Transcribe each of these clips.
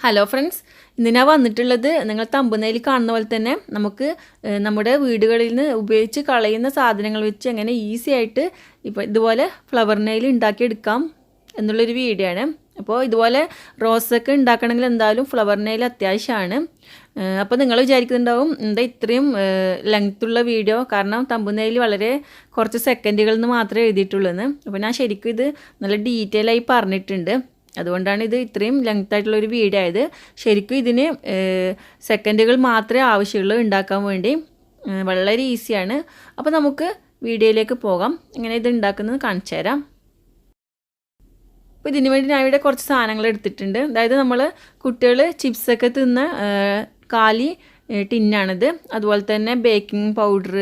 Hello friends, ഇന്ന് ഞാൻ വന്നിട്ടുള്ളത് നിങ്ങൾ തമ്പുനയിൽ കാണുന്ന പോലെ തന്നെ നമുക്ക് നമ്മുടെ വീടുകളിൽ നിന്ന് ഉപയോഗിച്ച് കളയുന്ന സാധനങ്ങൾ വെച്ച് എങ്ങനെ ഈസി ആയിട്ട് ഇപ്പോൾ ഇതുപോലെ ഫ്ലവർ നെയിൽ ഉണ്ടാക്കിയെടുക്കാം എന്നുള്ളൊരു വീഡിയോ ആണ്. അപ്പോൾ ഇതുപോലെ റോസൊക്കെ ഉണ്ടാക്കണമെങ്കിൽ എന്തായാലും ഫ്ലവർ നെയിൽ അത്യാവശ്യമാണ്. അപ്പോൾ നിങ്ങൾ വിചാരിക്കുന്നുണ്ടാവും എന്താ ഇത്രയും ലെങ്ത്തുള്ള വീഡിയോ, കാരണം തമ്പുനയിൽ വളരെ കുറച്ച് സെക്കൻഡുകളിൽ നിന്ന് മാത്രമേ എഴുതിയിട്ടുള്ളൂ എന്ന്. അപ്പോൾ ഞാൻ ശരിക്കും ഇത് നല്ല ഡീറ്റെയിൽ ആയി പറഞ്ഞിട്ടുണ്ട്. അതുകൊണ്ടാണ് ഇത് ഇത്രയും ലെങ്ത് ആയിട്ടുള്ളൊരു വീഡിയോ ആയത്. ശരിക്കും ഇതിന് സെക്കൻഡുകൾ മാത്രമേ ആവശ്യമുള്ളൂ ഉണ്ടാക്കാൻ വേണ്ടി. വളരെ ഈസിയാണ്. അപ്പോൾ നമുക്ക് വീഡിയോയിലേക്ക് പോകാം. എങ്ങനെ ഇത് ഉണ്ടാക്കുന്നത് കാണിച്ചു തരാം. അപ്പോൾ ഇതിനു വേണ്ടി ഞാൻ ഇവിടെ കുറച്ച് സാധനങ്ങൾ എടുത്തിട്ടുണ്ട്. അതായത് നമ്മൾ കുട്ടികൾ ചിപ്സൊക്കെ തിന്ന കാലി ടിന്നാണിത്. അതുപോലെ തന്നെ ബേക്കിംഗ് പൗഡർ,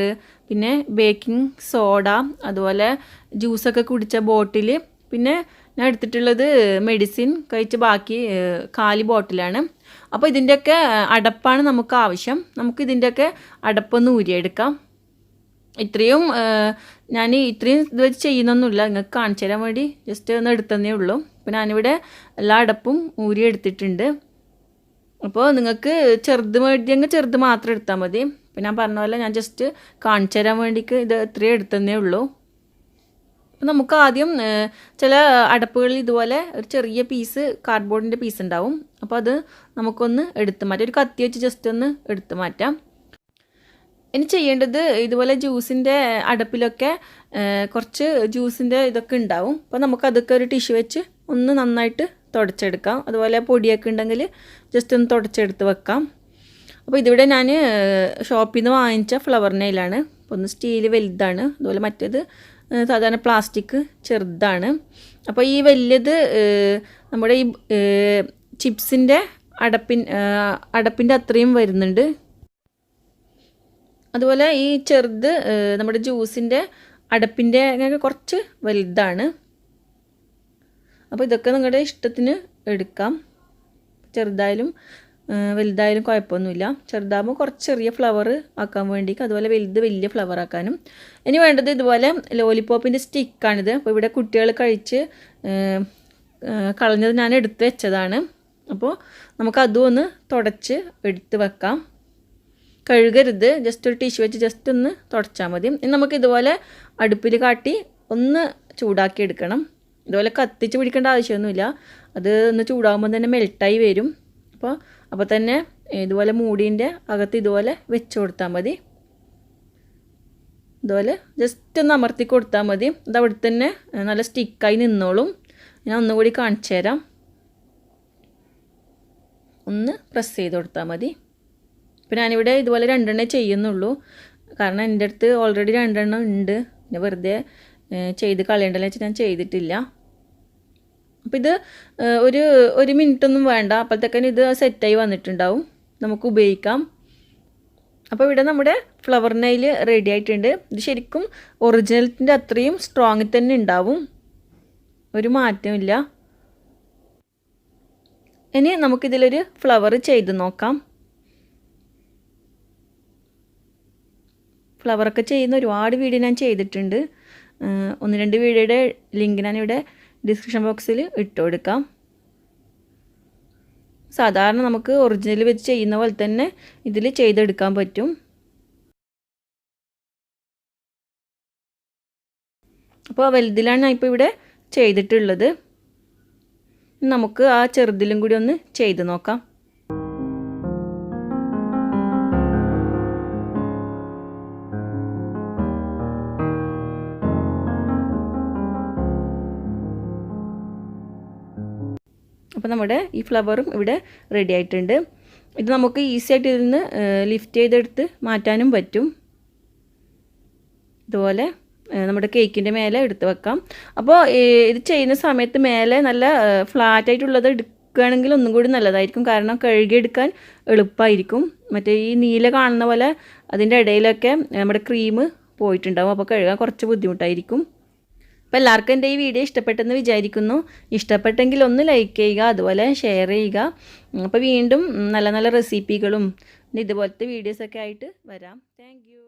പിന്നെ ബേക്കിംഗ് സോഡ, അതുപോലെ ജ്യൂസൊക്കെ കുടിച്ച ബോട്ടിൽ, പിന്നെ ഞാൻ എടുത്തിട്ടുള്ളത് മെഡിസിൻ കഴിച്ച് ബാക്കി കാലി ബോട്ടിലാണ്. അപ്പോൾ ഇതിൻ്റെയൊക്കെ അടപ്പാണ് നമുക്ക് ആവശ്യം. നമുക്ക് ഇതിൻ്റെയൊക്കെ അടപ്പൊന്ന് ഊരിയെടുക്കാം. ഇത്രയും ഞാൻ ഇത്രയും ഇത് വെച്ച് ചെയ്യുന്നൊന്നുമില്ല, നിങ്ങൾക്ക് കാണിച്ചു തരാൻ വേണ്ടി ജസ്റ്റ് ഒന്ന് എടുത്തതേ ഉള്ളൂ. അപ്പോൾ ഞാനിവിടെ എല്ലാ അടപ്പും ഊരി എടുത്തിട്ടുണ്ട്. അപ്പോൾ നിങ്ങൾക്ക് ചെറുത് മേടിയെങ്കിൽ ചെറുത് മാത്രം എടുത്താൽ മതി. അപ്പോൾ ഞാൻ പറഞ്ഞ പോലെ ഞാൻ ജസ്റ്റ് കാണിച്ചു തരാൻ വേണ്ടിക്ക് ഇത് ഇത്രയും എടുത്തതേ ഉള്ളൂ. നമുക്ക് ആദ്യം ചില അടപ്പുകളിൽ ഇതുപോലെ ഒരു ചെറിയ പീസ് കാർഡ്ബോർഡിൻ്റെ പീസ് ഉണ്ടാവും. അപ്പോൾ അത് നമുക്കൊന്ന് എടുത്ത് മാറ്റാം. ഒരു കത്തി വെച്ച് ജസ്റ്റ് ഒന്ന് എടുത്ത് മാറ്റാം. ഇനി ചെയ്യേണ്ടത്, ഇതുപോലെ ജ്യൂസിൻ്റെ അടപ്പിലൊക്കെ കുറച്ച് ജ്യൂസിൻ്റെ ഇതൊക്കെ ഉണ്ടാവും. അപ്പോൾ നമുക്കതൊക്കെ ഒരു ടിഷ്യൂ വെച്ച് ഒന്ന് നന്നായിട്ട് തുടച്ചെടുക്കാം. അതുപോലെ പൊടിയൊക്കെ ഉണ്ടെങ്കിൽ ജസ്റ്റ് ഒന്ന് തുടച്ചെടുത്ത് വെക്കാം. അപ്പോൾ ഇതിവിടെ ഞാൻ ഷോപ്പിൽ നിന്ന് വാങ്ങിച്ച ഫ്ലവർ നെയിലാണ്. അപ്പോൾ ഒന്ന് സ്റ്റീൽ വലുതാണ്, അതുപോലെ മറ്റേത് സാധാരണ പ്ലാസ്റ്റിക് ചെറുതാണ്. അപ്പോൾ ഈ വലിയത് നമ്മുടെ ഈ ചിപ്സിൻ്റെ അടപ്പിൻ്റെ അത്രയും വരുന്നുണ്ട്. അതുപോലെ ഈ ചെറുത് നമ്മുടെ ജ്യൂസിൻ്റെ അടപ്പിൻ്റെ കുറച്ച് വലുതാണ്. അപ്പോൾ ഇതൊക്കെ നിങ്ങളുടെ ഇഷ്ടത്തിന് എടുക്കാം. ചെറുതായാലും വലുതായാലും കുഴപ്പമൊന്നുമില്ല. ചെറുതാകുമ്പോൾ കുറച്ച് ചെറിയ ഫ്ലവർ ആക്കാൻ വേണ്ടിക്ക്, അതുപോലെ വലുത് വലിയ ഫ്ലവർ ആക്കാനും. ഇനി വേണ്ടത് ഇതുപോലെ ലോലിപോപ്പിൻ്റെ സ്റ്റിക്കാണിത്. അപ്പോൾ ഇവിടെ കുട്ടികൾ കഴിച്ച് കളഞ്ഞത് ഞാൻ എടുത്ത് വെച്ചതാണ്. അപ്പോൾ നമുക്കതും ഒന്ന് തുടച്ച് എടുത്ത് വെക്കാം. കഴുകരുത്, ജസ്റ്റ് ഒരു ടിഷ്യൂ വെച്ച് ജസ്റ്റ് ഒന്ന് തുടച്ചാൽ മതി. ഇനി നമുക്ക് ഇതുപോലെ അടുപ്പിൽ കാട്ടി ഒന്ന് ചൂടാക്കി എടുക്കണം. ഇതുപോലെ കത്തിച്ച് പിടിക്കേണ്ട ആവശ്യമൊന്നുമില്ല. അത് ഒന്ന് ചൂടാകുമ്പോൾ തന്നെ മെൽട്ടായി വരും. അപ്പോൾ തന്നെ ഇതുപോലെ മൂടീൻ്റെ അകത്ത് ഇതുപോലെ വെച്ച് കൊടുത്താൽ മതി. ഇതുപോലെ ജസ്റ്റ് ഒന്ന് അമർത്തി കൊടുത്താൽ മതി. അത് അവിടെ തന്നെ നല്ല സ്റ്റിക്കായി നിന്നോളും. ഞാൻ ഒന്നുകൂടി കാണിച്ചു തരാം. ഒന്ന് പ്രസ് ചെയ്ത് കൊടുത്താൽ മതി. ഇപ്പോൾ ഞാനിവിടെ ഇതുപോലെ 2 ചെയ്യുന്നുള്ളൂ, കാരണം എൻ്റെ അടുത്ത് ഓൾറെഡി 2 ഉണ്ട്. പിന്നെ വെറുതെ ചെയ്ത് കളയണ്ടല്ലോ വെച്ച് ഞാൻ ചെയ്തിട്ടില്ല. അപ്പോൾ ഇത് ഒരു മിനിറ്റൊന്നും വേണ്ട, അപ്പോഴത്തേക്കും ഇത് സെറ്റായി വന്നിട്ടുണ്ടാവും, നമുക്ക് ഉപയോഗിക്കാം. അപ്പോൾ ഇവിടെ നമ്മുടെ ഫ്ലവർ നെയിൽ റെഡി ആയിട്ടുണ്ട്. ഇത് ശരിക്കും ഒറിജിനലിൻ്റെ അത്രയും സ്ട്രോങ്ങിൽ തന്നെ ഉണ്ടാവും, ഒരു മാറ്റമില്ല. ഇനി നമുക്കിതിലൊരു ഫ്ലവർ ചെയ്ത് നോക്കാം. ഫ്ലവറൊക്കെ ചെയ്യുന്ന ഒരുപാട് വീഡിയോ ഞാൻ ചെയ്തിട്ടുണ്ട്. 1-2 വീഡിയോയുടെ ലിങ്ക് ഞാനിവിടെ ഡിസ്ക്രിപ്ഷൻ ബോക്സിൽ ഇട്ട് കൊടുക്കാം. സാധാരണ നമുക്ക് ഒറിജിനൽ വെച്ച് ചെയ്യുന്ന പോലെ തന്നെ ഇതിൽ ചെയ്തെടുക്കാൻ പറ്റും. അപ്പോൾ വലുതിലാണ് ഞാൻ ഇപ്പോൾ ഇവിടെ ചെയ്തിട്ടുള്ളത്. നമുക്ക് ആ ചെറുതിലും കൂടി ഒന്ന് ചെയ്ത് നോക്കാം. അപ്പോൾ നമ്മുടെ ഈ ഫ്ലവറും ഇവിടെ റെഡി ആയിട്ടുണ്ട്. ഇത് നമുക്ക് ഈസി ആയിട്ട് ഇതിൽ നിന്ന് ലിഫ്റ്റ് ചെയ്തെടുത്ത് മാറ്റാനും പറ്റും. ഇതുപോലെ നമ്മുടെ കേക്കിൻ്റെ മേലെ എടുത്ത് വെക്കാം. അപ്പോൾ ഇത് ചെയ്യുന്ന സമയത്ത് മേലെ നല്ല ഫ്ലാറ്റായിട്ടുള്ളത് എടുക്കുകയാണെങ്കിൽ ഒന്നും കൂടി നല്ലതായിരിക്കും, കാരണം കഴുകിയെടുക്കാൻ എളുപ്പമായിരിക്കും. മറ്റേ ഈ നീല കാണുന്ന പോലെ അതിൻ്റെ ഇടയിലൊക്കെ നമ്മുടെ ക്രീം പോയിട്ടുണ്ടാവും, അപ്പോൾ കഴുകാൻ കുറച്ച് ബുദ്ധിമുട്ടായിരിക്കും. അപ്പോൾ എല്ലാവർക്കും എൻ്റെ ഈ വീഡിയോ ഇഷ്ടപ്പെട്ടെന്ന് വിചാരിക്കുന്നു. ഇഷ്ടപ്പെട്ടെങ്കിൽ ഒന്ന് ലൈക്ക് ചെയ്യുക, അതുപോലെ ഷെയർ ചെയ്യുക. അപ്പോൾ വീണ്ടും നല്ല നല്ല റെസിപ്പികളും ഇതുപോലത്തെ വീഡിയോസൊക്കെ ആയിട്ട് വരാം. Thank you.